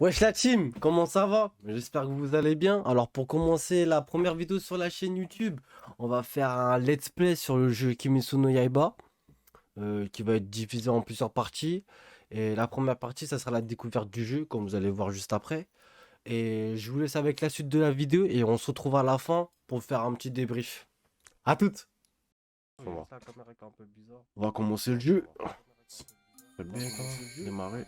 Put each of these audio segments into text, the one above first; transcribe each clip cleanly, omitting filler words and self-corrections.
Wesh la team, comment ça va? J'espère que vous allez bien. Alors pour commencer la première vidéo sur la chaîne YouTube, on va faire un let's play sur le jeu Kimetsu no Yaiba, qui va être divisé en plusieurs parties. Et la première partie, ça sera la découverte du jeu, comme vous allez voir juste après. Et je vous laisse avec la suite de la vidéo et on se retrouve à la fin pour faire un petit débrief. À toutes! On va commencer le jeu. Faites bien, démarrer.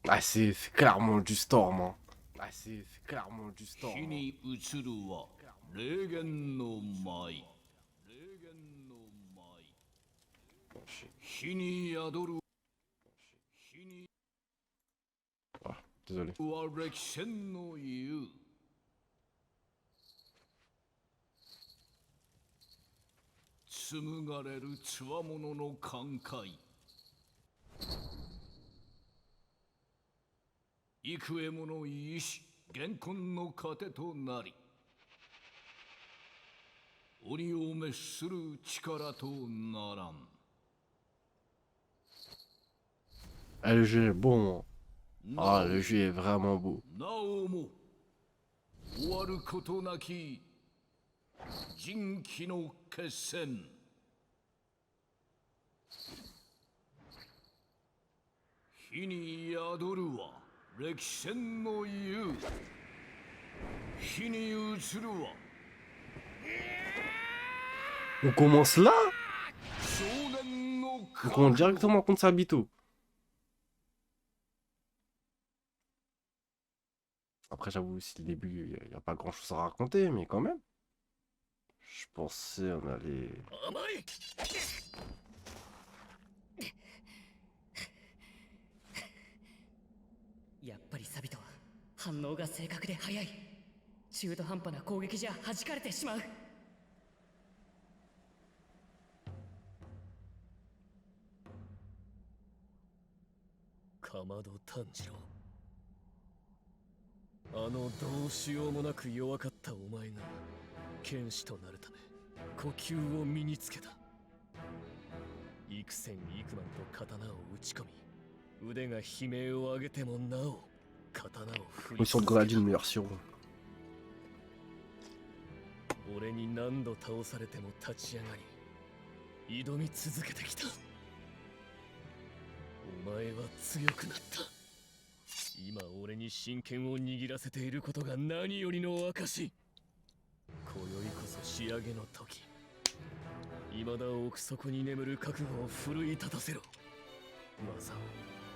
Ah, c'est clairement du Storm, hein. Ah, c'est clairement du Storm, 火 hein. に移るは霊言の舞火に宿る火に Ah, désolé. は歴戦の言う紡がれるつわものの感慨幾重もの意志厳根の糧となり鬼を滅する力とならん Ah, le jeu est bon, hein. Ah, le jeu est vraiment beau. なおも終わることなき人気の決戦火に宿るは歴戦の言う火に移るは On commence là? 少年の On 覚 commence 悟 directement contre Sabito. Après, j'avoue, si le début, il n'y a pas grand chose à raconter, mais quand même. Je pensais on allait. 甘いやっぱりサビトは反応が正確で速い。中途半端な攻撃じゃ弾かれてしまう。かまど炭治郎、あのどうしようもなく弱かったお前が剣士となるため呼吸を身につけた。幾千幾万と刀を打ち込み、腕が悲鳴を上げてもなお刀を振り Ils sont 続け gradés た。 une version. 俺に何度倒されても立ち上がり挑み続けてきた。お前は強くなった。今俺に真剣を握らせていることが何よりの証。今宵こそ仕上げの時。未だ奥底に眠る覚悟を奮い立たせろ。技を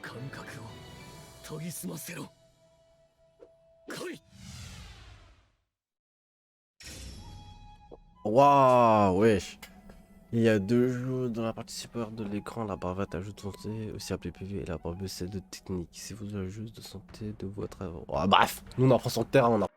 感覚を研ぎ澄ませろ。来い。 Waouh, wesh. Il y a deux jeux dans la partie supérieure de l'écran, la barre verte ajoute de santé, aussi appelée PV, et la barre bleue c'est de technique. Si vous avez juste de santé de votre... Oh, bref, nous on apprend sur le terrain, on a...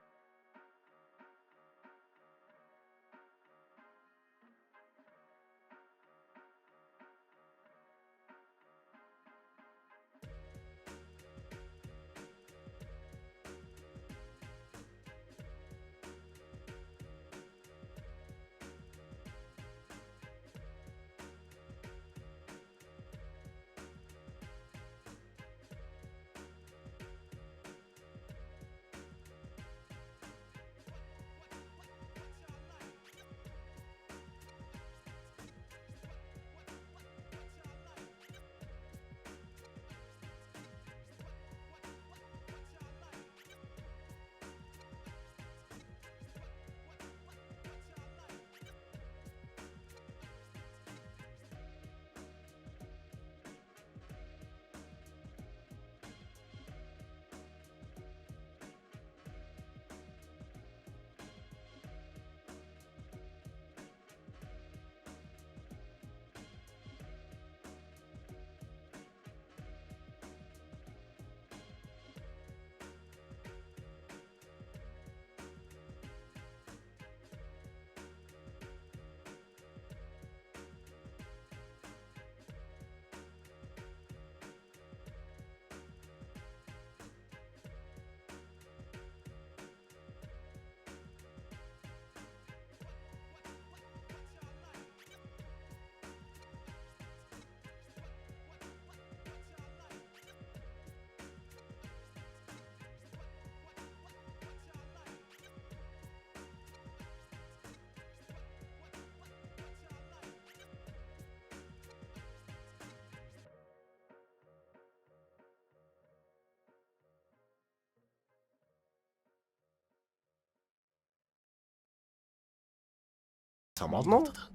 Ça maintenant? 見事だ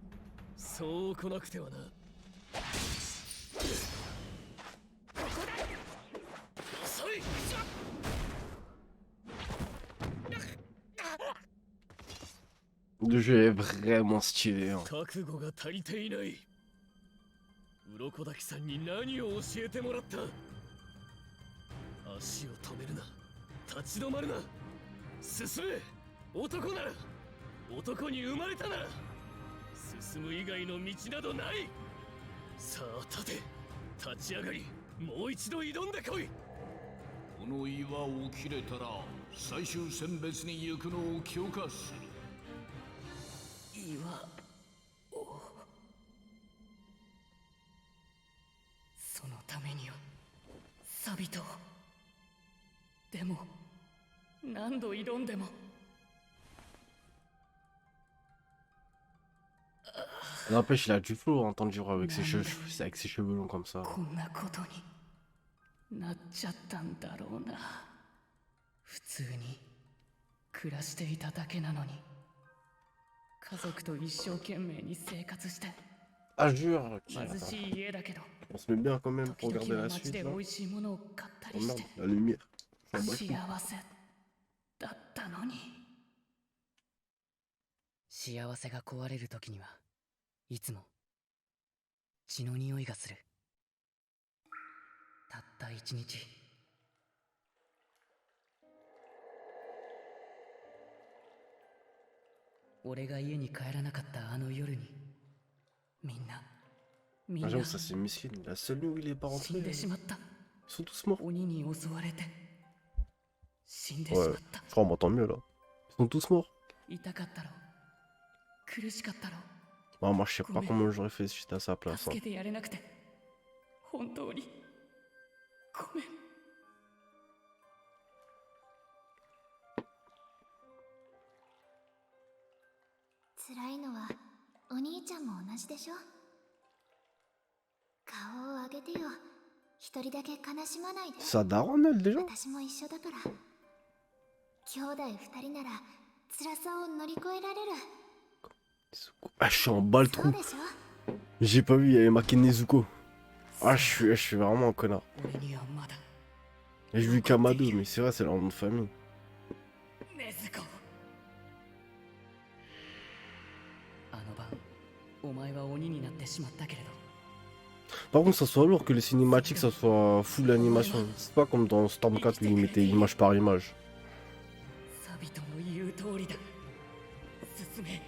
そう来なくてはな。遅い。 Le jeu est vraiment stylé. Hein. 覚悟が足りていない。鱗滝さんに何を教えてもらった。足を止めるな。立ち止まるな。進め。男なら。男に生まれたなら。進む以外の道などない。さあ立て。立ち上がり。もう一度挑んでこい。この岩を切れたら最終選別に行くのを許可する。岩をそのためにはサビトをでも何度挑んでも N'empêche, il a du flow en temps de jour avec avec ses cheveux longs comme ça. こんなことになっちゃったんだろうな。普通に暮らしていただけなのに家族と一生懸命に生活して Ah, jure. 貧しい家だけど On se met bien quand même 時 pour 々 regarder は la 街 suite. で Là. 美味しいものを買った Oh りし merde, て la lumière. Enfin, 幸 bref. せだったのに幸せが壊れる時にはいつも血の匂いがする。たった一日俺が家に帰らなかったあの夜にみんな Ah, j'avoue, ça c'est miskin. La seule nuit où il est pas 死 rentré, んで ils しまった。 sont tous morts. 鬼に襲われて死んでし Ouais, まった。 je crois on m'entend mieux là. Ils sont tous morts. 痛かったろ苦しかったろ Ah, moi, je sais pas comment j'aurais fait si j'étais à sa place. 助 Hein. けてやれなくて本当にごめん。辛いのはお兄ちゃんも同じでしょ。顔を上げてよ。一人だけ悲しまないで。 Ça daronne elle déjà? 私も一緒だから。兄弟二人なら辛さを乗り越えられる。 Ah, je suis en bas le そう trou. でしょ。 J'ai pas vu, il y avait marqué Nezuko. Ah, je suis vraiment un connard. 俺にはまだ Et j'ai vu Kamado, mais c'est vrai, c'est leur nom de famille. 禰豆子。あの晩お前は鬼になってしまったけれど Par contre, ça soit lourd que les cinématiques, ça soit full animation. C'est pas comme dans Storm 4 où ils mettaient image par image. サビトの言う通りだ。進め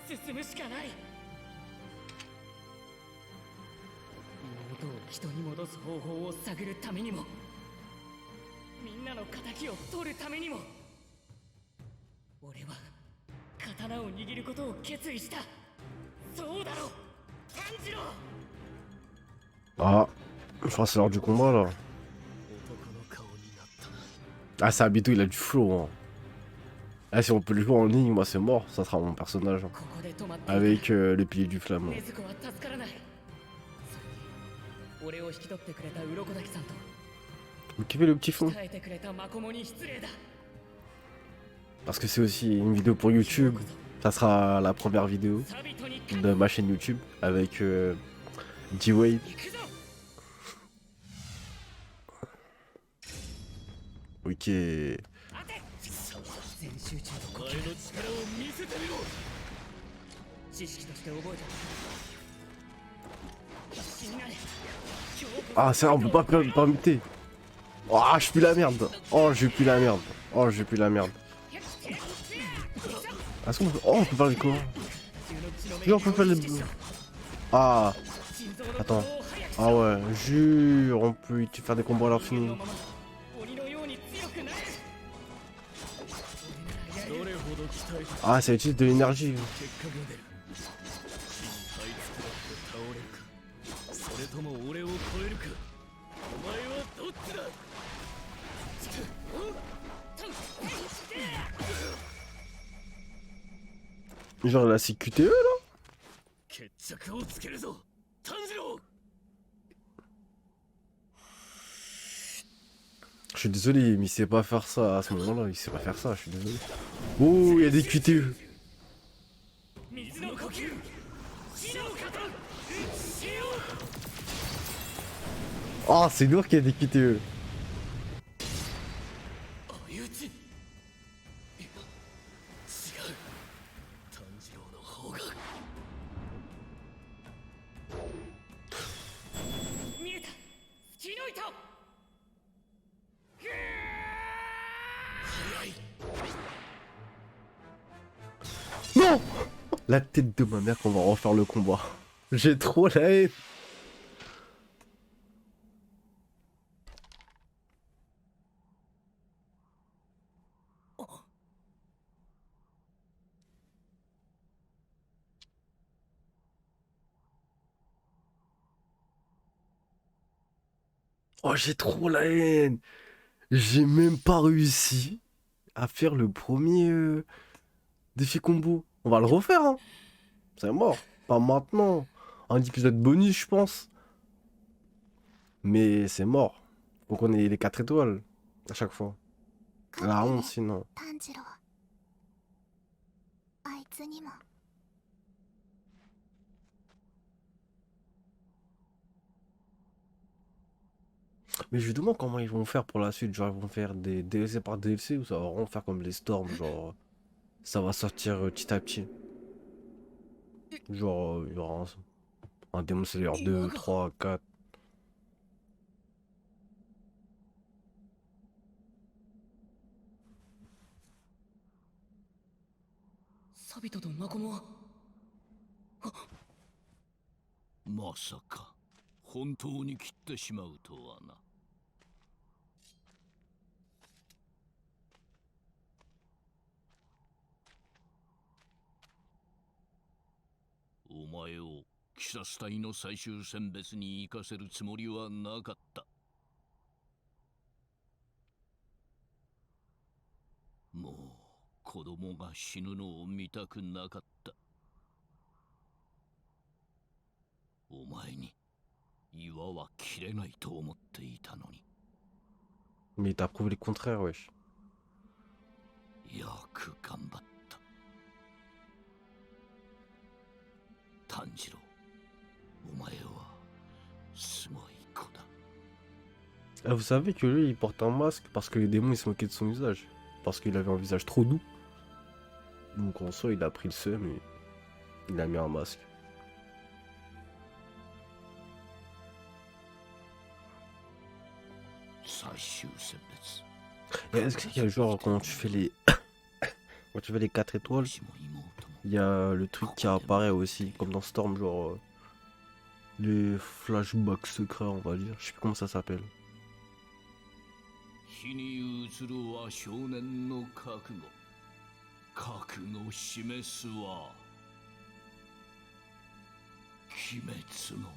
進むしかない。妹を人に戻す方法を探るためにもみんなの仇を取るためにも俺は刀を握ることを決意した。そうだろ炭治郎。 Ah, je crois que c'est l'heure du combat là. 男の顔になったな。 Ah, c'est Abito, il a du flow. Hein. Ah, si on peut le jouer en ligne, moi c'est mort, ça sera mon personnage. Hein. ここで止まっていた Avec le pilier du flamme. 禰豆子は助からない。それに俺を引き取ってくれた鱗滝さんと Vous kiffez le petit fond? 鍛えてくれたマコモに失礼だ。 Parce que c'est aussi une vidéo pour YouTube. Ça sera la première vidéo サビトに de ma chaîne YouTube avec D-Wave. 行くぞ。 Ok. 当て全集中と呼吸お前の力を見せてみろ。知識として覚えて必死になれ。 Ah, c'est vrai, on peut pas permuter. Oh, je pue la merde. Oh, je pue la merde. Oh, je pue la merde. Est-ce qu'on peut... Oh, on peut faire les comment? Oui, on peut faire les... Ah. Attends. Ah ouais, jure, on peut faire des combos à l'infini. 鬼のように強くなれ。 どれほど鍛えて Ah, ça utilise de l'énergie. 結果が出る。地に這いつくばって倒れるか、それとも俺を超えるか。お前はどっちだ。 Genre la CQTE là? 決着をつけるぞ、炭治郎。 Je Je suis désolé, mais il sait pas faire ça à ce moment-là. Il sait pas faire ça, je suis désolé. Oh, il y a des QTE. 水の呼吸死の型死よ Oh, c'est lourd qu'il y a des QTE. 相打ちいや違う炭治郎の方が見えた月の糸早い Non! La tête de ma mère qu'on va refaire le combat. J'ai trop la haine. Oh, j'ai trop la haine. J'ai même pas réussi à faire le premier défi combo. On va le refaire, hein. C'est mort. Pas maintenant. Un épisode bonus, je pense. Mais c'est mort. Faut qu'on ait les 4 étoiles à chaque fois. La honte sinon. 炭治郎あいつにも Mais je me demande comment ils vont faire pour la suite. Genre, ils vont faire des DLC par DLC ou ça va vraiment faire comme les Storms. Genre, ça va sortir petit à petit. Genre, il y aura un Demon Slayer 2, 3, 4. サビトとマコモはまさか本当に切ってしまうとはな。お前を鬼殺隊の最終選別に行かせるつもりはなかった。もう子供が死ぬのを見たくなかった。お前に岩は切れないと思っていたのに。 Mais t'as prouvé le contraire, wesh. よく頑張った。炭治郎、お前はすごい子だ。 Ah, vous savez que lui, il porte un masque parce que les démons, ils se moquaient de son visage. Parce qu'il avait un visage trop doux. Donc en soi, il a pris le seum et il a mis un masque. Et est-ce qu'il y a genre quand tu fais les quand tu fais les 4 étoiles, il y a le truc qui apparaît aussi comme dans Storm, genre les flashbacks secrets, on va dire. Je sais plus comment ça s'appelle. 火に映るは少年の覚悟。覚悟を示すは鬼滅の道。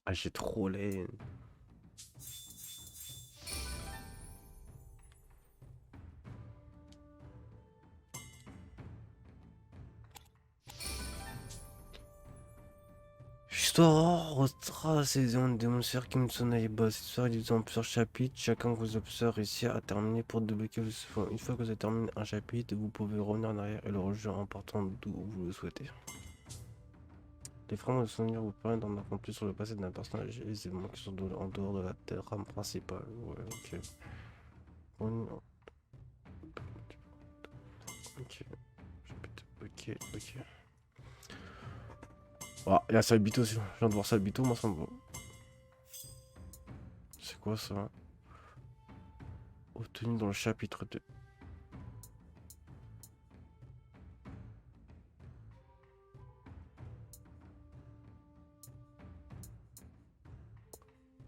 Ah, j'ai trop la haine. Histoire, Rostra, saison de Demon Slayer Kimetsu no Yaiba. Cette histoire est divisée en plusieurs chapitres. Chacun de vos observateurs réussit à terminer pour débloquer. Une fois que vous avez terminé un chapitre, vous pouvez revenir en arrière et le rejoindre en partant d'où vous le souhaitez. Les fragments de souvenirs vous permettent d'en apprendre plus sur le passé d'un personnage et les événements qui sont en dehors de la trame principale. Ouais, ok. Ok. Ah, il y a Sabito aussi. Je viens de voir Sabito, moi ça me va. C'est quoi ça? Obtenu dans le chapitre 2.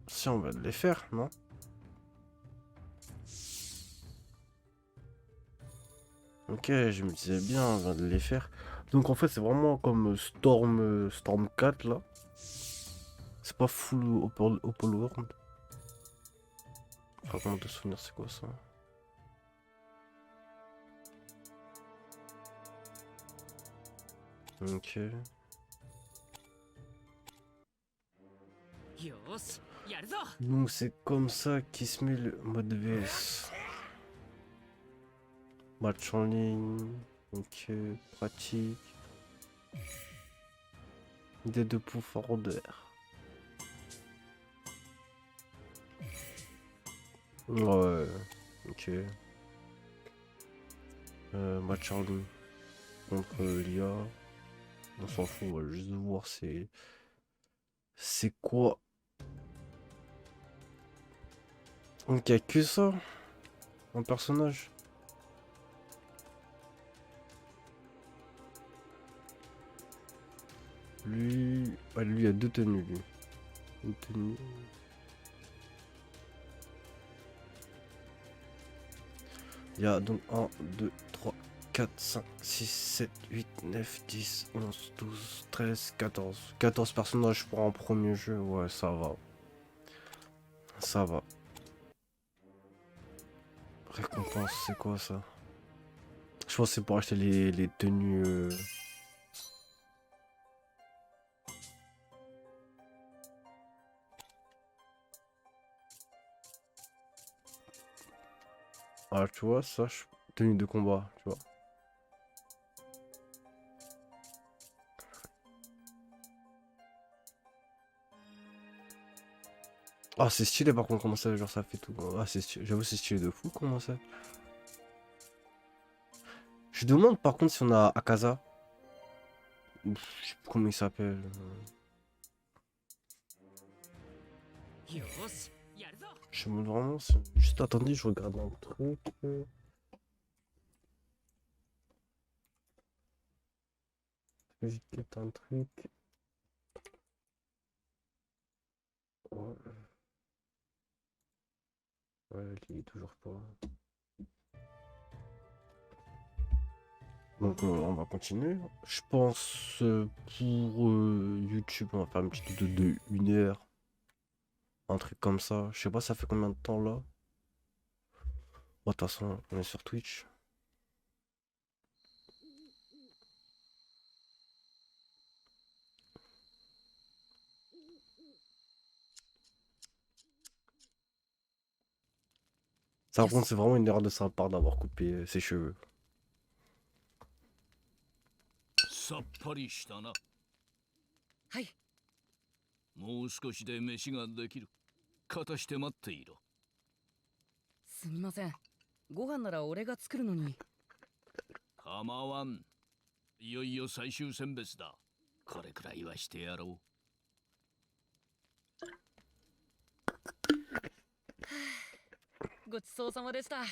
Si on va les faire, non? Ok, je me disais bien, on vient de les faire. Donc en fait, c'est vraiment comme Storm 4 là. C'est pas full open world. Fragment de souvenir, c'est quoi ça? Ok. よーしやるぞ。 Donc c'est comme ça qu'il se met le mode VS. Match en ligne. Ok, pratique. Des deux profondeur. Ouais, ok. Match en ligne contre l'IA. On s'en fout, on va juste voir c'est quoi. Donc il y a que ça, un personnage. Lui, ouais, lui a deux tenues, lui. Une tenue. Il y a donc 1, 2, 3, 4, 5, 6, 7, 8, 9, 10, 11, 12, 13, 14. 14 personnages pour un premier jeu, ouais, ça va. Ça va. Récompense, c'est quoi ça? Je pense que c'est pour acheter les tenues. Ah, tu vois, ça, tenue de combat, tu vois. Ah, c'est stylé par contre, comment ça, genre ça fait tout. Ah, c'est stylé, j'avoue, c'est stylé de fou, comment ça. Je demande par contre si on a Akaza. Ou je sais plus comment il s'appelle. よーしやるぞ。 Je me demande vraiment. Juste attendez, je regarde un truc. J'ai peut-être un truc. Ouais, ouais, il est toujours pas. Donc on va continuer. Je pense pour YouTube, on va faire une petite vidéo de 1 heure. Un truc comme ça. Je sais pas, ça fait combien de temps là? Bon, de toute façon, on est sur Twitch. Ça, par contre, c'est vraiment une erreur de sa part d'avoir coupé ses cheveux. さっぱりしたな。はい。もう少しで飯ができる。片して待っていろ。すみません。ご飯なら俺が作るのに。構わん。いよいよ最終選別だ。これくらいはしてやろう。ごちそうさまでした。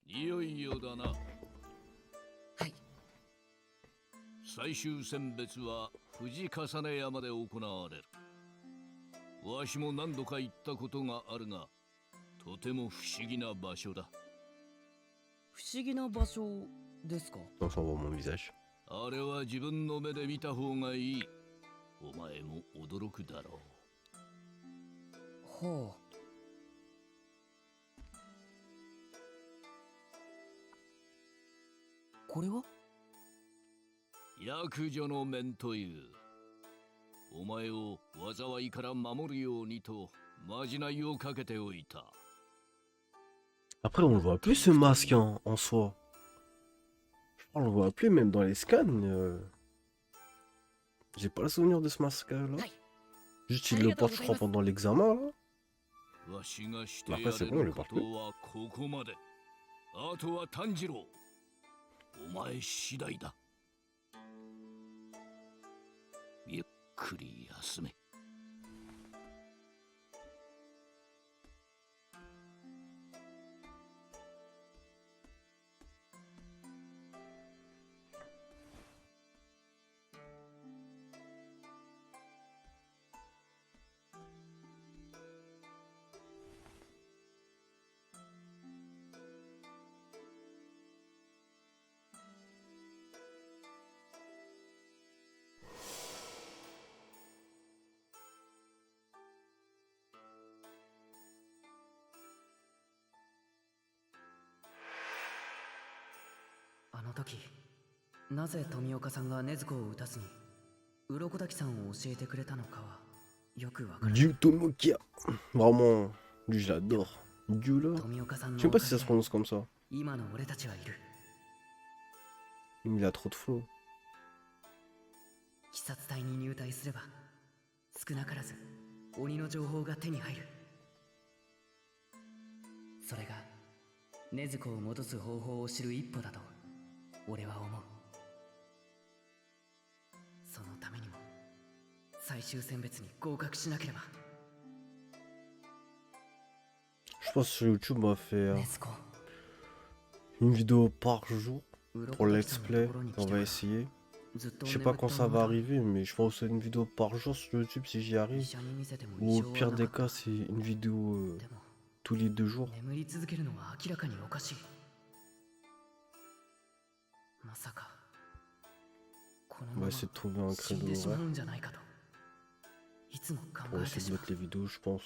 いよいよだな。はい。最終選別は富士重山で行われる。わしも何度か行ったことがあるが、とても不思議な場所だ。不思議な場所ですか？ Donc ça voit mon visage. あれは自分の目で見た方がいい。お前も驚くだろう。はあ。これは？約女の面という。お前を災いから守るようにとまじないをかけておいた。 Après, on le voit plus ce masque en soi. On le voit plus même dans les scans. J'ai pas le souvenir de ce masque là. Juste il le porte, je crois, pendant l'examen là. わしがしてやれることはここまで。あとは炭治郎。お前次第だ。ゆっくり休め。あの時なぜ富岡さんが禰豆子を撃たずに鱗滝さんを教えてくれたのかはよくわからない。 Dieu Tomokia. Vraiment, lui je l'adore. Dieu là. 富岡さん Je の sais お pas か si げ ça se で prononce comme ça. 今の俺たちはいる。 Il a trop de flow. 鬼殺隊に入隊すれば少なからず鬼の情報が手に入る。それが禰豆子を戻す方法を知る一歩だと俺は思う。そのためにも最終選別に合格しなければ。 Je pense que sur YouTube on va faire 禰豆子 une vidéo par jour pour 鱗 let's 滝さんの play. ところに On 来て va は essayer. ずっと Je sais 眠 pas っ quand た ça ま va まだ。 arriver, mais je pense que c'est une vidéo par jour sur YouTube si j'y 医 arrive. 者に見せても Ou 異 au 常 pire はな des かった。 cas, c'est une vidéo でも tous les 2 jours. 眠り続けるのは明らかにおかしい。まさかこの On ま va ま essayer de trouver un 死ん créneau でしま horaire うんじゃないかといつも考 pour えて essayer し de まう。 mettre les vidéos, je pense.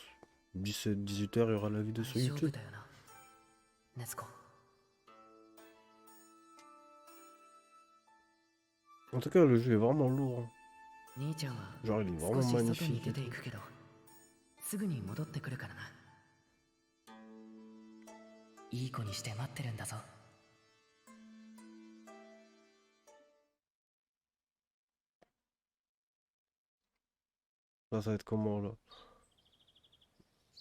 17, 18h, il y aura la vidéo sur 大丈夫 YouTube. だよな、禰豆子。 En tout cas, le jeu est vraiment lourd. hein. 兄ちゃんは Genre, il est 少 vraiment し外に magnifique. 出 et てい tout. くけどすぐに戻ってくるからな。いい子にして待ってるんだぞ。 Ça va être comment là?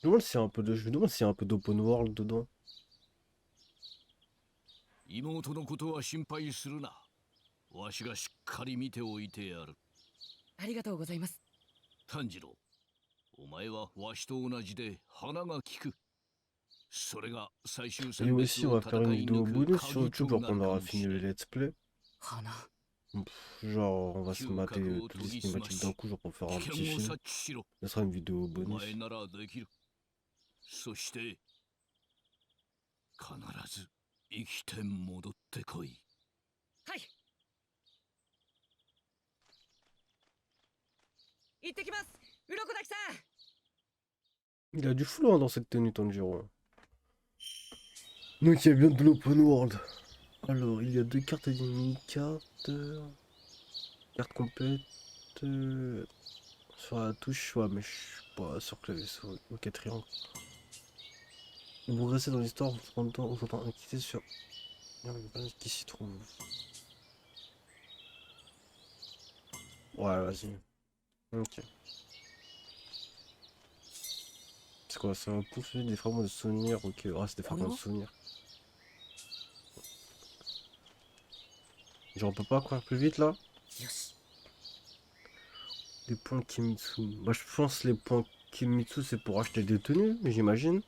Je me demande s'il y a un peu de... Je me demande s'il y a un peu d'open world dedans. 妹のことは心配するな。わしがしっかり見ておいてやる。ありがとうございます。炭治郎、お前はわしと同じで鼻が利く。それが最終 Et 戦 aussi, 別 on を va faire 戦 une い vidéo 抜く bonus sur 鍵と YouTube, genre な qu'on るか aura もし fini れ le ん。 let's play. 花 Genre, on va se mater toutes les cinématiques d'un coup, genre pour faire un 危 petit 険を film. 察知しろ。 Ça sera une vidéo お bonus. 前ならできる。そして必ず生きて戻ってこい。はい。行ってきます、鱗滝さん。 Il a du flow hein, dans cette tenue Tanjiro. Donc il y a bien de l'open world. Alors il y a 2 cartes et une mini-carte. Carte complète. Sur la touche, ouais mais je suis pas sur clavier souris. Ok, triangle. Vous restez dans l'histoire, vous entendez inquiéter sur... Qui s'y trouve. Ouais, vas-y. Ok. C'est quoi ça? Va poursuivre des fragments de souvenirs. Ok, ah, c'est des fragments de souvenirs. Genre, on peut pas courir plus vite là? よし。 Les points Kimitsu. Bah, je pense que les points Kimitsu c'est pour acheter des tenues, j'imagine.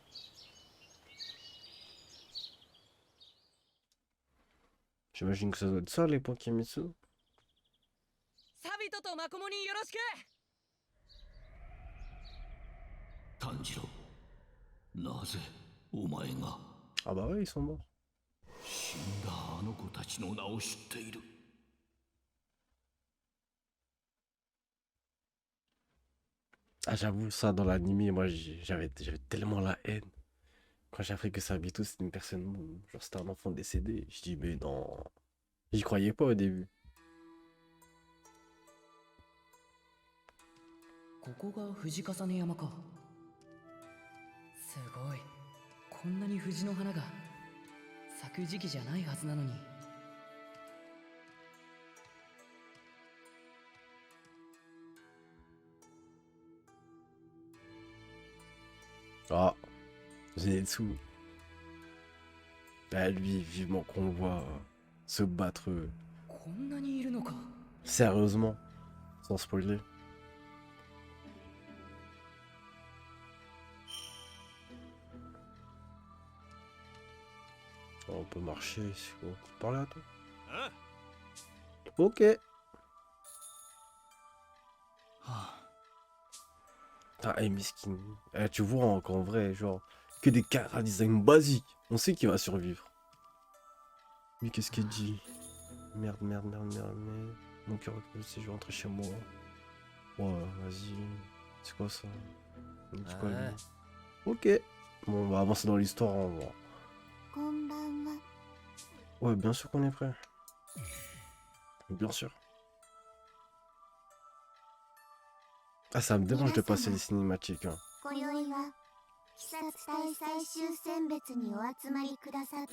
J'imagine que ça doit être ça les points Kimitsu. サビトとマコモによろしく。炭治郎、なぜお前が Ah bah ouais, ils sont morts. 死んだあの子たちの名を知っている。 Ah j'avoue ça dans l'anime, moi j'avais tellement la haine. Quand j'ai appris que Sabito c'était une personne, genre c'était un enfant décédé. Je dis mais non, j'y croyais pas au début. ここが藤重ね山か。すごい。こんなに藤の花が咲く時期じゃないはずなのに。 Ah, Zenitsu. Ah lui, vivement qu'on le voit se battre こんなにいるのか。 sérieusement, sans spoiler. Oh, on peut marcher ici. On peut parler à toi. Ok. Ah, et miskin. Eh, tu vois qu'en vrai, genre, que des cara design basiques. On sait qu'il va survivre. Mais qu'est-ce qu'il dit? Merde. Mon cœur, si je vais rentrer chez moi. Ouais, vas-y. C'est quoi ça? C'est quoi, lui? Ok. Bon, on va avancer dans l'histoire. On va... こんばんは。 Ouais, bien sûr qu'on est prêt. Bien sûr. Ah, ça me dérange de passer les cinématiques. Hein. 今宵は鬼殺隊最終選別にお集まりくださって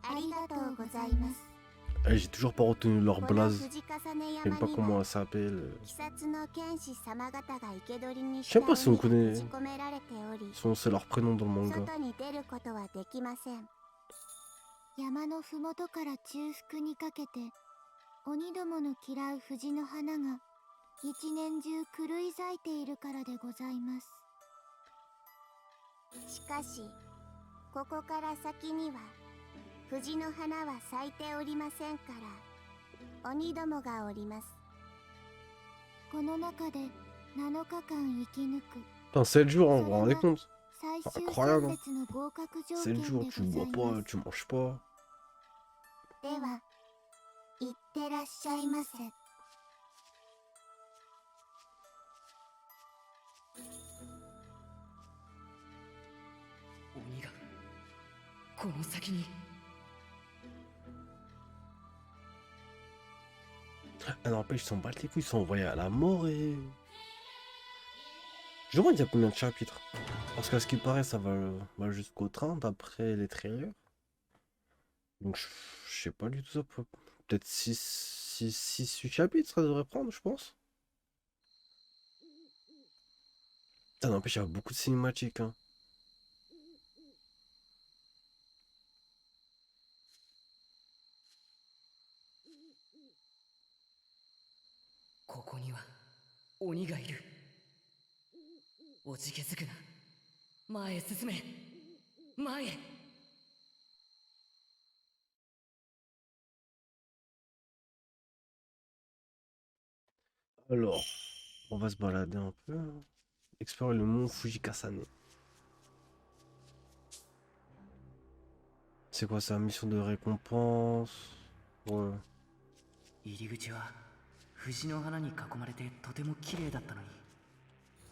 ありがとうございます。 Eh, j'ai toujours pas retenu leur この blaze. 藤重 Je sais 山 pas に comment は elle s'appelle. 鬼殺の剣士様方が生け捕りにし Je sais た pas si on 鬼が connaît. 閉じ込められており C'est leur prénom dans le manga. 外に出ることはできません。山のふもとから中腹にかけて鬼どもの嫌う藤の花が一年中狂い咲いているからでございます。しかしここから先には藤の花は咲いておりませんから鬼どもがおります。この中で7日間生き抜く Putain, 7 jours, hein, vous vous rendez compte? 最終 Incroyable. 選別の合格条 7 件で jours, ご tu ざ bois い pas, ます。 tu manges pas. では、いってらっしゃいませ。鬼がこの先に Ah, n'empêche, ils s'en battent les couilles, ils sont envoyés à la mort et. Je me demande il y a combien de chapitres. Parce qu'à ce qui paraît, ça va jusqu'au 30 d'après les trailers. Donc je sais pas du tout ça. Peut-être 6 chapitres, ça devrait prendre, je pense. Putain, n'empêche, il y a beaucoup de cinématiques. Hein. ここには鬼がいる。おじけづくな。前へ進め。前へ。 Alors, on va se balader un peu. Hein. Explorer le mont Fujikasane. C'est quoi ça? Mission de récompense? Ouais. 入り口は藤の花に囲まれてとても綺麗だったのに。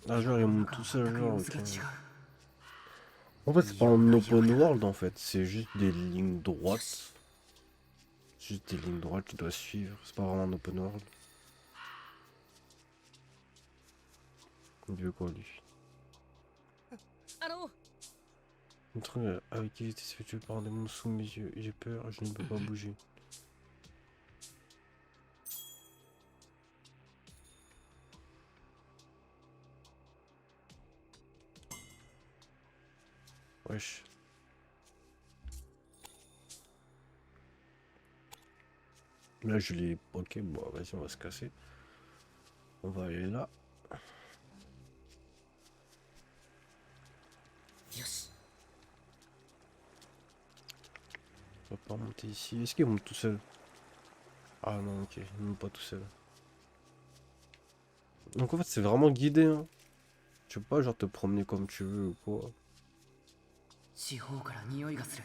Ah, genre, ils montent tout seul, 全く genre. 様 Ok. 子が違う。 En fait, c'est pas un open world en fait, c'est juste des lignes droites. Juste des lignes droites, tu dois suivre. C'est pas vraiment un open world. Il veut quoi lui? Un truc avec qui j'étais effectué par un démon sous mes yeux. J'ai peur, je ne peux pas bouger. Wesh. Là je l'ai. Ok, bon vas-y, on va se casser. On va aller là. よし。 On va pas monter ici. Est-ce qu'ils montent tout seuls? Ah non, ok, ils montent pas tout seuls. Donc en fait, c'est vraiment guidé. Hein. Tu peux pas genre te promener comme tu veux ou quoi. 四方から匂いがする。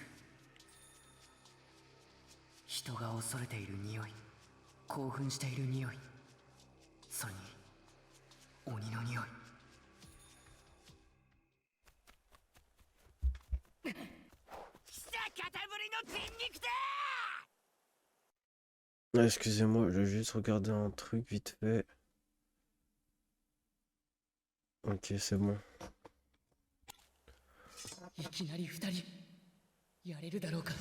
人が恐れている匂い、興奮している匂い、それに鬼の匂い。Ah, excusez-moi, je vais juste regarder un truc vite fait. Ok, c'est bon. いきなり二人やれるだろうか。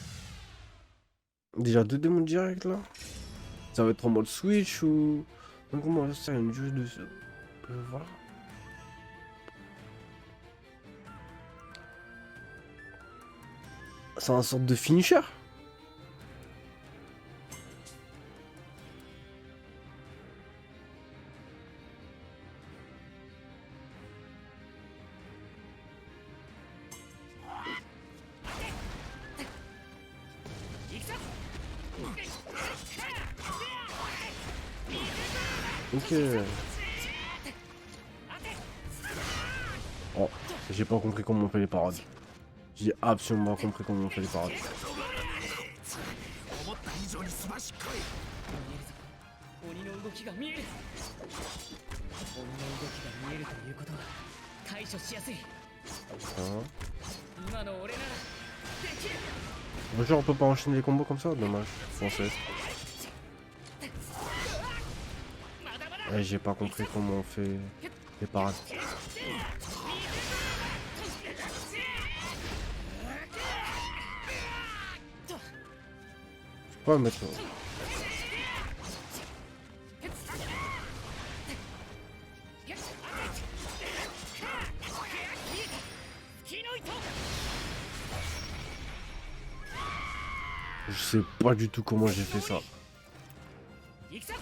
Déjà 2 démons directs là? Ça va être en mode Switch ou. Donc, comment ça une jeu de. Voilà. C'est un sorte de finisher. Ok. Oh, j'ai pas compris comment on fait les parades. J'ai absolument pas compris comment on fait les parades. 鬼の動きが見える。鬼の動きが見えるということは対処しやすい。 Hein. 今の俺ならできる。 Genre on peut pas enchaîner les combos comme ça? Dommage, je pensais. Ouais, j'ai pas compris comment on fait les parades. Je peux pas mettre. 月の糸 Je sais pas du tout comment j'ai fait ça. 行くぞ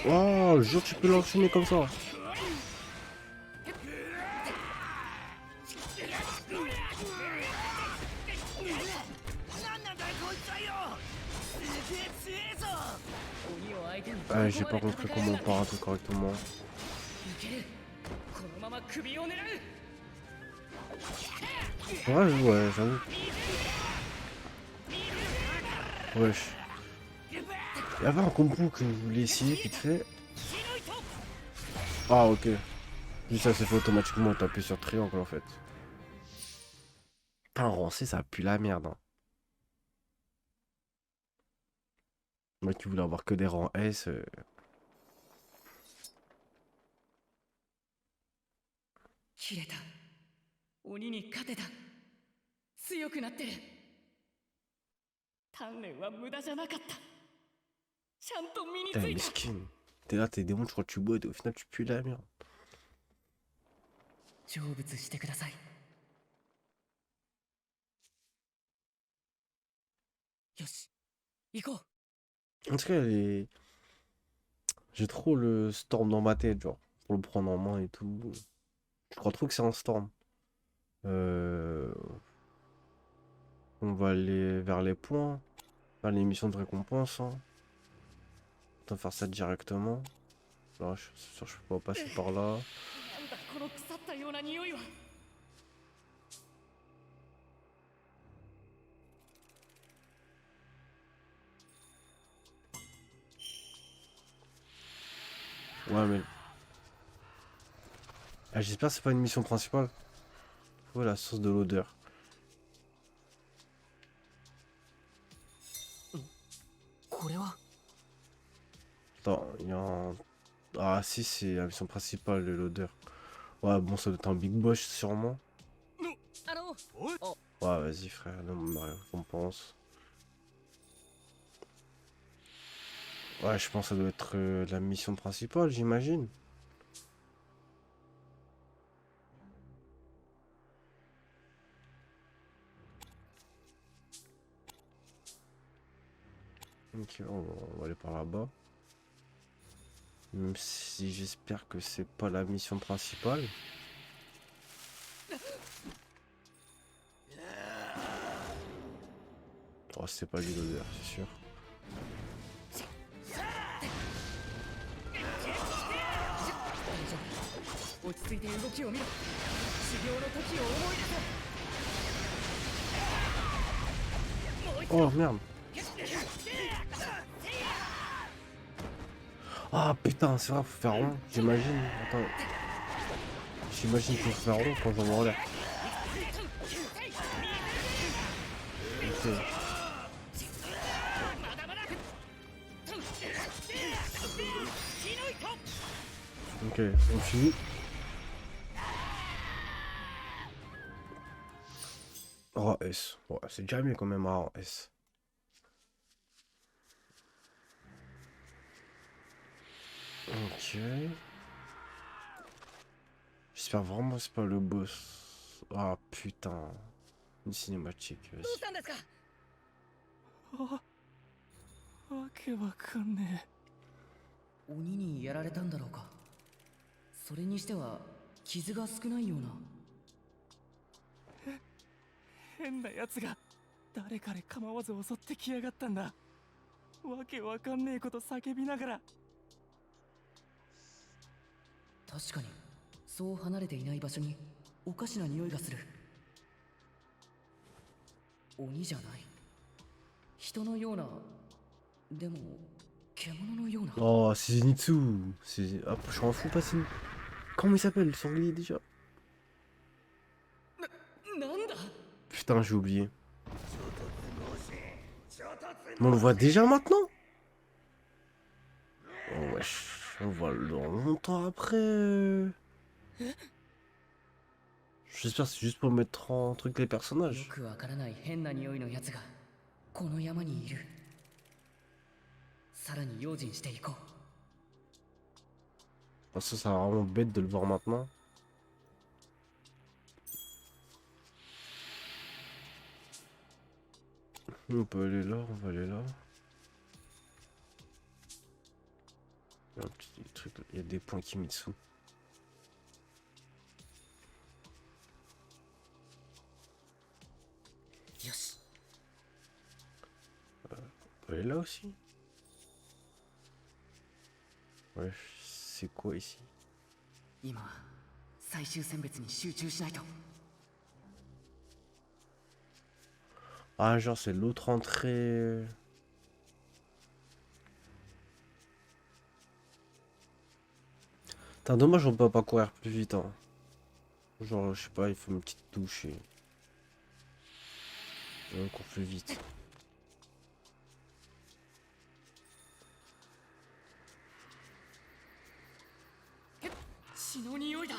Oh, je jure que tu peux l'enchaîner comme ça. Ah, j'ai pas compris comment on parade correctement. いけるこのまま首を狙う Ouais, j'avoue. Wesh. Il y avait un combo que vous voulez essayer vite fait. Ah, ok. Juste ça s'est fait automatiquement, t'appuies sur triangle en fait. Putain, rang C, ça pue la merde. Hein. Moi qui voulais avoir que des rangs S. 切れた鬼に勝てた強くなってる鍛錬は無駄じゃなかったちゃんと身につ Putain, いた mesquine. T'es là, t'es démon, je crois que tu bois et au final tu pues la merde. 成仏してくださいよし行こう En tout cas, j'ai trop le storm dans ma tête, genre, pour le prendre en main et tout. Je crois trop que c'est un storm. On va aller vers les points, vers les missions de récompense. Hein. On va faire ça directement. Là, je suis sûr que je peux pas passer par là. なんだこの腐ったような匂いは Ouais, mais... Ah, j'espère que c'est pas une mission principale. Ouais, la source de l'odeur. これは Attends, il y a un... Ah si, c'est la mission principale de l'odeur. Ouais, bon, ça doit être un big boss sûrement. あの Ouais, vas-y frère, donne ma récompense. Ouais, je pense que ça doit être la mission principale, j'imagine. Ok, on va aller par là-bas. Même si j'espère que c'est pas la mission principale. Oh, c'est pas lui l'odeur, c'est sûr. 落ち着いて動きを見ろ修行の時を思い出せ Oh merde. Ah putain, c'est vrai, faut faire rond, j'imagine. Attends. J'imagine qu'il faut faire rond quand j'en vois l'air. Ok. Ok, on finit. Oh S. Ouais, c'est déjà mieux quand même en S. Ok. J'espère vraiment que c'est pas le boss. Ah putain. Une cinématique. どうしたんですかわけわかんね鬼にやられたんだろうかそれにしては傷が少ないようなえ変なやつが誰彼構わず襲ってきやがったんだわけわかんねえこと叫びながら確かにそう離れていない場所におかしな匂いがする鬼じゃない人のようなでも獣のような Oh, c'est Zenitsu. Ah, je m'en fous pas, c'est... Comment il s'appelle, le sanglier déjà? なんだ Putain, j'ai oublié. Mais on le voit déjà maintenant? Oh wesh, on le voit longtemps après. J'espère que c'est juste pour mettre en truc les よ personnages. くわからない変な匂いのやつがこの山にいる。さらに用心していこう。 Parce que ça va vraiment bête de le voir maintenant. On peut aller là, on va aller là. Il y a un petit truc, il y a des points Kimitsu. On peut aller là aussi. Ouais, c'est quoi ici? 今は最終選別に集中しないと。 Ah, genre c'est l'autre entrée. Putain, dommage on peut pas courir plus vite, hein. Genre, je sais pas, il faut une petite touche et... on court plus vite. 血の匂いだ。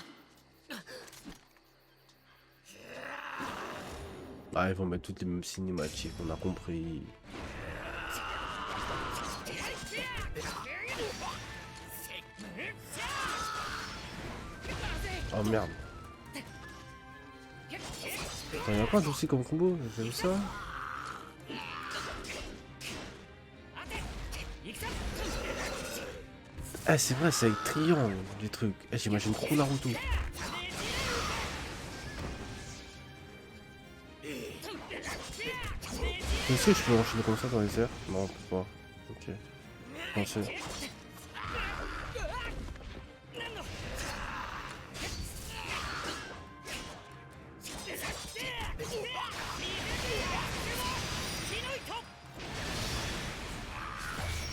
Ah, ils vont mettre toutes les mêmes cinématiques, on a compris. Oh merde. Attends, y'a quoi aussi comme combo? J'ai vu ça. Ah, c'est vrai, c'est avec triangle, les trucs. Eh, j'imagine trop Naruto. Est-ce que je peux enchaîner comme ça dans les airs? Non, on peut pas. Ok. Non, c'est...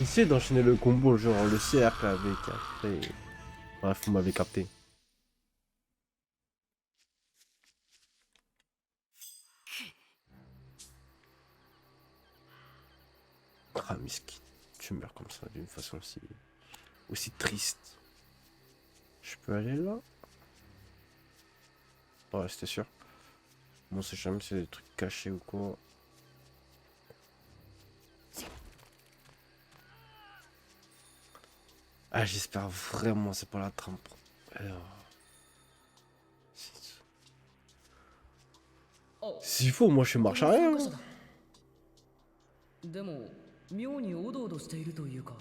Essayez d'enchaîner le combo, genre le cercle avec après... Bref, vous m'avez capté. Ah, miskin, tu meurs comme ça d'une façon aussi triste. Je peux aller là? Ouais, c'était sûr. Bon, c'est jamais c'est des trucs cachés ou quoi. Ah, j'espère vraiment c'est pas la trempe. Alors... S'il faut, moi je fais marche arrière. でも妙におどおどしているというか。な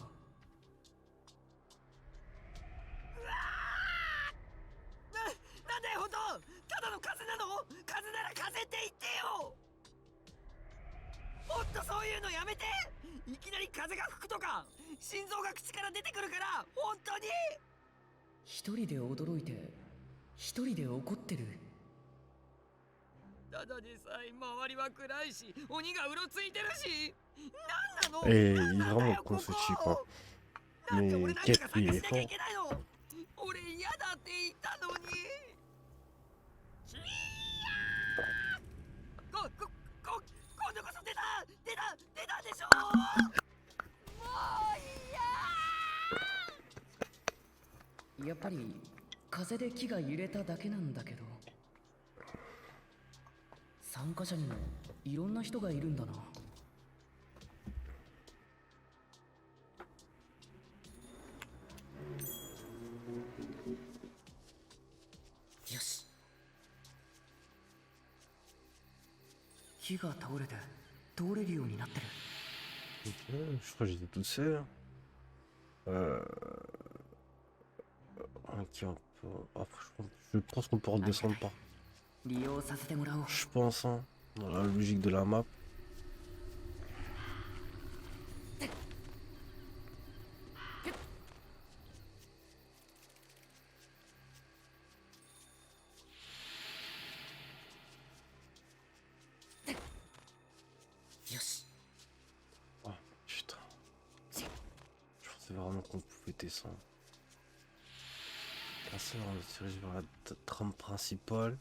んだよ本当。ただの風なの？風なら風って言ってよ。もっとそういうのやめて。いきなり風が吹くとか心臓が口から出てくるから本当に。一人で驚いて一人で怒ってる。 ただでさえ周りは暗いし鬼がうろついてるし何なの。 Et il est vraiment con ce type, hein. Mais quel il est fort. 俺嫌だって言ったのに。今度こそ出たでしょ。もういや。やっぱり風で木が揺れただけなんだけど。 参加者にもいろんな人がいるんだな。よし。木が倒れて通れるようになってる。Je crois que j'étais toute seule. Ok, on peut... Après, je pense qu'on peut redescendre par. 利用させてもらおう。 Je pense, hein, dans la logique de la map. Oh putain. Je pensais vraiment qu'on pouvait descendre. Là, ça, on se dirige vers la trame principale.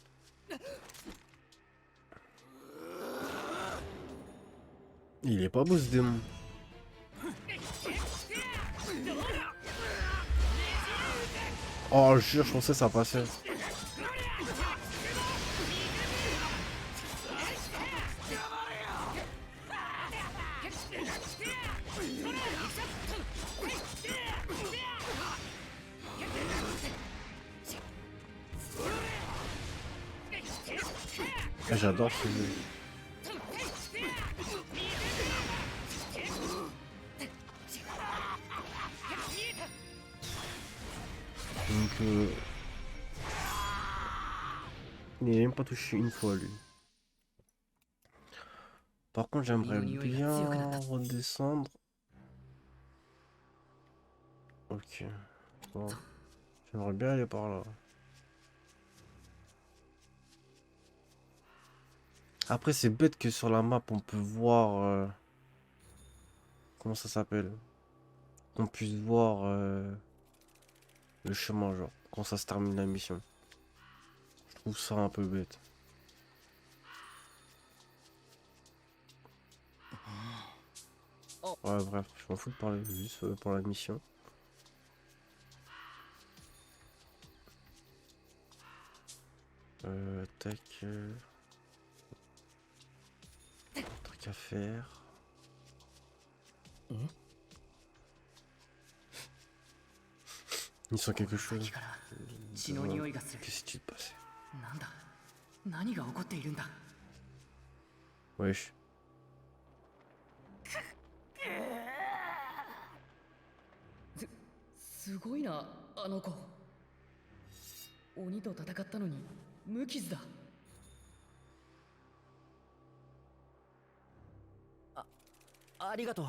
Il est pas beau ce démon. Oh, je jure, je pensais que ça passait. Ah, j'adore ce jeu. Donc, il n'est même pas touché une fois lui. Par contre, j'aimerais bien redescendre. Ok. Bon. J'aimerais bien aller par là. Après, c'est bête que sur la map, on peut voir... comment ça s'appelle? Qu'on puisse voir le chemin, genre, quand ça se termine la mission. Je trouve ça un peu bête. Ouais, bref, je m'en fous de parler, juste pour la mission. Tac. Truc à faire. Ils sont quelque chose. Qu'est-ce qui se passe? なんだ何が起こっているんだ Wesh. すごいなあの子鬼と戦ったのに無傷だありがとう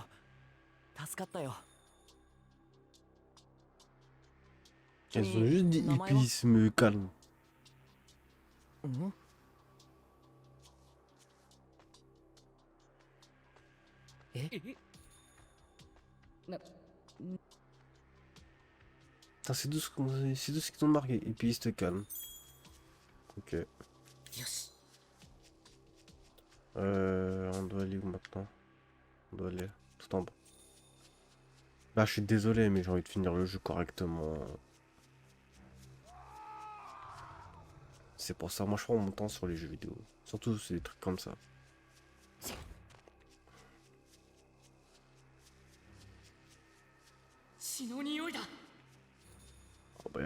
助かったよ Elles ont juste dit épice, me calme. うんな Putain, c'est tout ce qu'ils ont marqué. Épice, te calme. Ok. よし On doit aller où maintenant? On doit aller tout en bas. Là, je suis désolé, mais j'ai envie de finir le jeu correctement. C'est pour ça, moi je prends mon temps sur les jeux vidéo. Surtout c'est des trucs comme ça. Oh bah,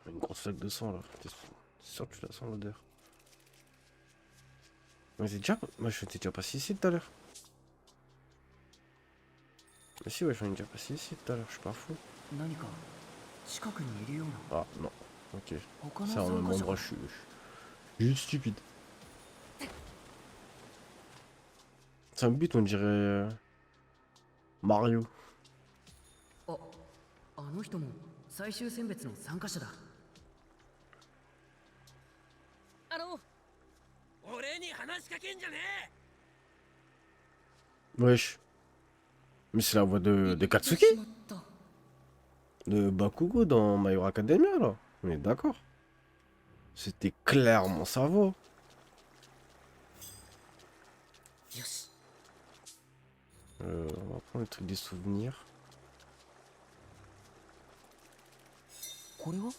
une grosse flaque de sang là. T'es sûr que tu la sens l'odeur? Mais moi je t'ai déjà passé ici tout à l'heure. Mais si ouais, j'en ai déjà passé ici tout à l'heure, je suis pas fou. 何か近くにいるような Ah non, ok. 他の C'est au 参 même 加者 endroit, je suis juste stupide. C'est un but, on dirait Mario. あの人も最終選別の参加者だ俺に話しかけんじゃね Wesh. Mais c'est la voix de Katsuki, しまった de Bakugo dans My Hero Academia là. On est d'accord. C'était clairement sa voix. えよし On va prendre le truc des souvenirs. これは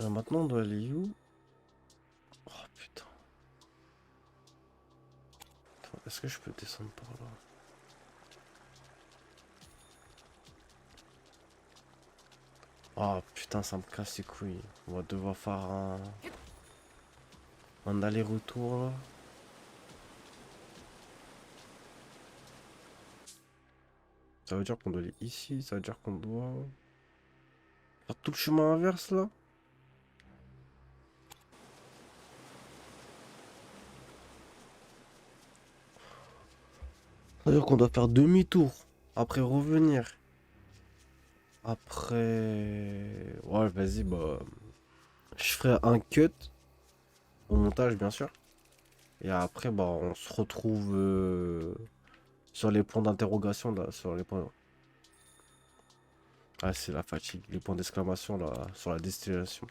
Maintenant on doit aller où? Oh putain. Attends, est-ce que je peux descendre par là? Oh putain, ça me casse les couilles. On va devoir faire un aller-retour là. Ça veut dire qu'on doit aller ici, ça veut dire qu'on doit faire tout le chemin inverse là. Ça veut dire qu'on doit faire demi-tour, après revenir. Après... Ouais, vas-y, bah... Je ferai un cut au montage, bien sûr. Et après, bah, on se retrouve sur les points d'interrogation, là, sur les points... Ah, c'est la fatigue, les points d'exclamation, là, sur la destination.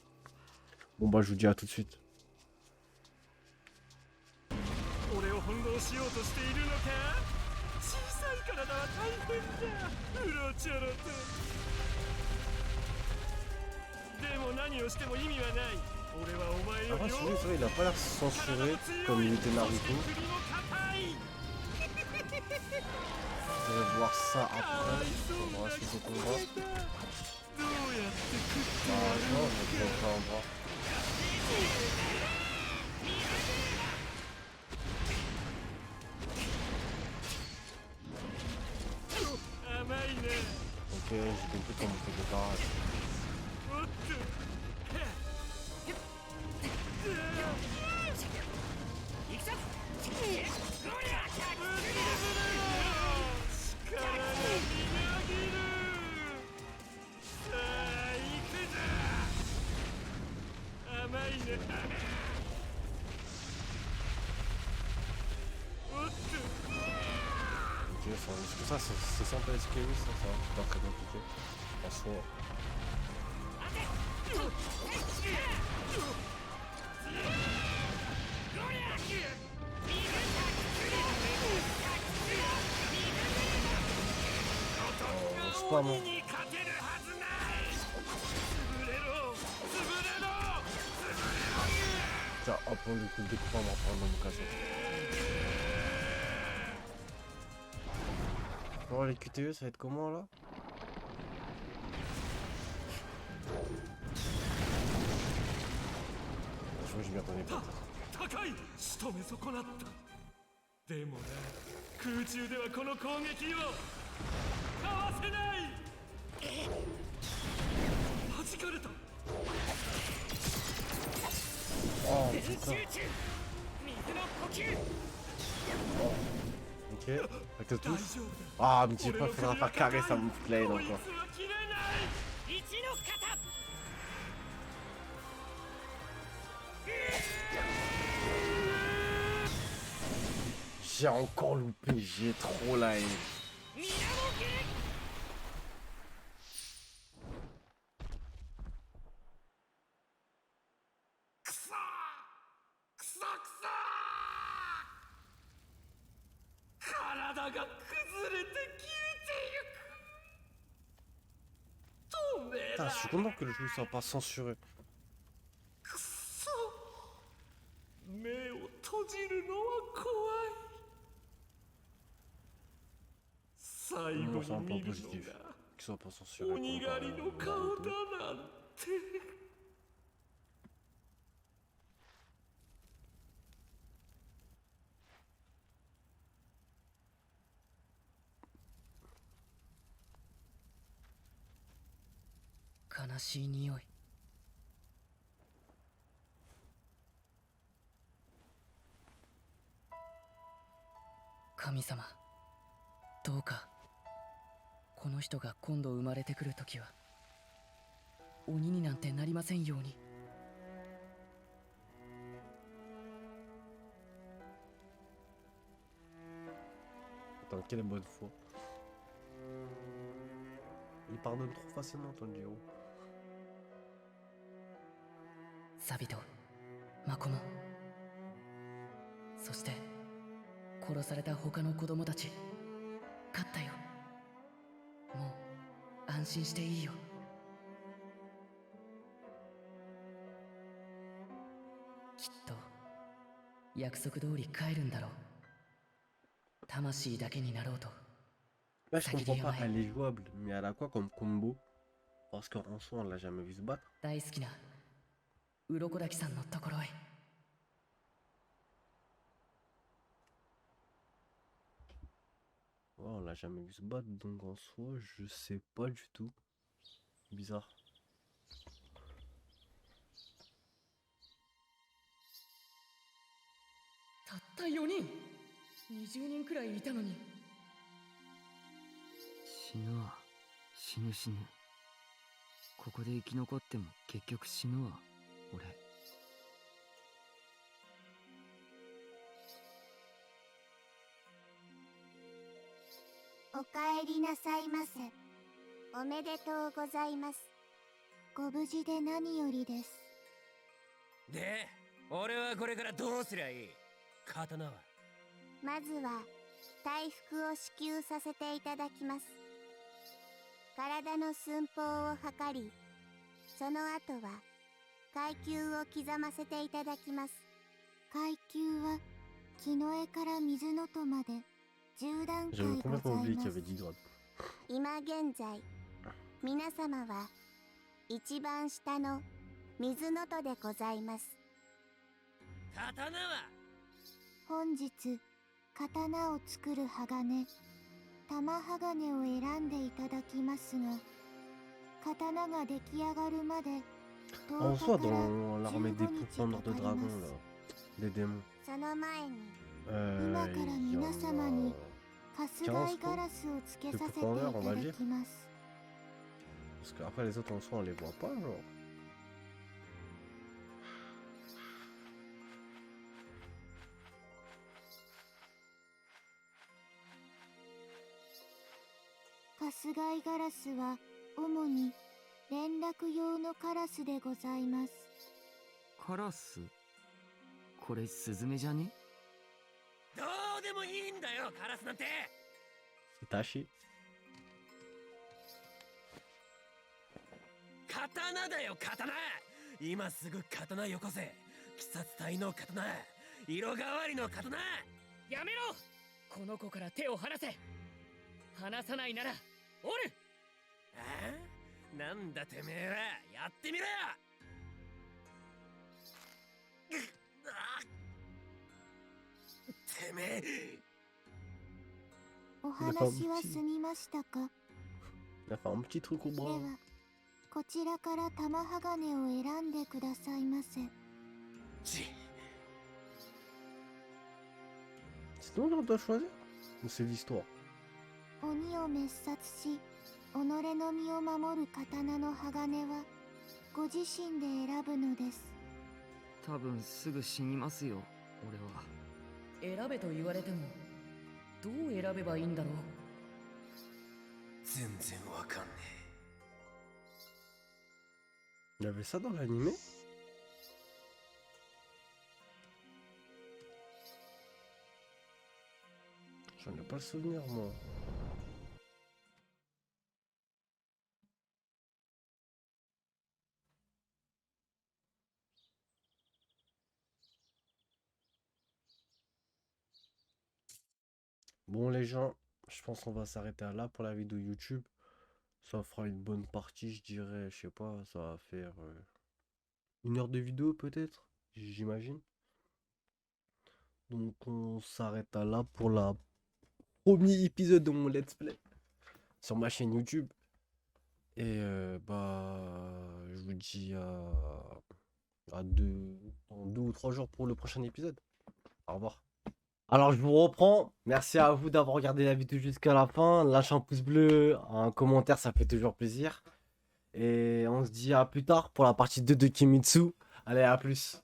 Bon, bah, je vous dis à tout de suite. 翻弄しようとしているのか。小さい体は大変だ、うろちょろと。でも何をしても意味はない。俺はお前よ Après, り celui, c'est vrai, il a pas l'air censuré comme il était Naruto. 首も硬い。 Je vais voir ça après. On va suivre ce combat. どうやって食って Ah non, je vais pas en bras. 甘いね。 Ok, j'ai compris comment on fait des barrages. おっと。力がみなぎる。さあ行くぞ。甘いね。おっと。 Ok, est-ce que ça, c'est simple à esquiver, ça c'est pas très compliqué. En soi. Oh, c'est pas bon. に勝てるはずない。潰れろ、潰れろ。 Tiens, hop, on le coup de découpe, on va prendre dans mon casson. Bon, les QTE, ça va être comment là? Je crois que je m'y attendais pas. 高い、仕留め損なった。でもな、空中ではこの攻撃をかわせない。弾かれた。 Oh, putain. Ok, avec le touche. Ah, mais tu veux pas faire un carré, ça me plaît encore. J'ai encore loupé, j'ai trop la haine. Putain, je suis content que le jeu soit pas censuré. 目を閉じるのは怖い。最後 Moi, c'est un に point 見るの positif. が Qu'il soit pas censuré. 鬼狩りの顔だなんて。悲しい匂い。神様、どうかこの人が今度生まれてくるときは鬼になんてなりませんように。 Attends, quelle bonne foi. Il pardonne trop facilement ton Jiro. サビとマコモ、そして殺された他の子供たち、勝ったよ。もう安心していいよ。きっと約束通り帰るんだろう。魂だけになろうと。 Là, je comprends pas, elle est jouable, mais elle a quoi comme combo? Parce qu'en soi, on l'a jamais vu se battre. 大好きな鱗滝さんのところへ。 Ouais, on l'a jamais vu se battre, donc en soi, je sais pas du tout. Bizarre. たった4人、20人くらいいたのに。死ぬわ、死ぬ死ぬ。ここで生き残っても結局死ぬわ、俺。おかえりなさいませ。おめでとうございます。ご無事で何よりです。で、俺はこれからどうすりゃいい？刀はまずは回復を支給させていただきます。体の寸法を測り、その後は階級を刻ませていただきます。階級は木の絵から水の戸まで10段階 J'avais ご complètement ざい oublié ま qu'il y す。 avait 10 grades. 今現在、皆様は一番下の水の戸でございます。刀は本日、刀を作る鋼、玉鋼を選んでいただきますが、刀が出来上がるまで En 10 soi, 日から dans l'armée des 15日 pourfendeurs か de かり dragons, ま là, す。 des démons, その前に、 il y 皆 en 様に a 春日井ガラスをつけさせていただきます。 Parce qu'après les autres en soi on les voit pas, genre. 春日井ガラスは主に連絡用のカラスでございます。カラスこれスズメじゃね？どうでもいいんだよ、カラスなんて。 Itachi. 刀だよ、刀。今すぐ刀よこせ。鬼殺隊の刀、色変わりの刀。やめろ。この子から手を離せ。離さないならおる。なんだてめえは、やってみろよ。てめえ。お話は済みましたか？ Il a fait un petit truc au で bras. は、こちらから玉鋼を選んでくださいませ。C'est toi qui dois choisir? Ou c'est l'histoire? 鬼を滅殺し、己の身を守る刀の鋼はご自身で選ぶのです。多分すぐ死にますよ、俺は。選べと言われてもどう選べばいいんだろう。全然わかんね Il y avait ça dans l'animé? J'en ai pas le souvenir, moi. Bon les gens, je pense qu'on va s'arrêter là pour la vidéo YouTube. Ça fera une bonne partie, je dirais, je sais pas, ça va faire 1 heure de vidéo peut-être, j'imagine. Donc on s'arrête là pour la premier épisode de mon let's play sur ma chaîne YouTube. Et je vous dis dans 2 ou 3 jours pour le prochain épisode. Au revoir. Alors je vous reprends, merci à vous d'avoir regardé la vidéo jusqu'à la fin, lâchez un pouce bleu, un commentaire, ça fait toujours plaisir. Et on se dit à plus tard pour la partie 2 de Kimetsu. Allez, à plus.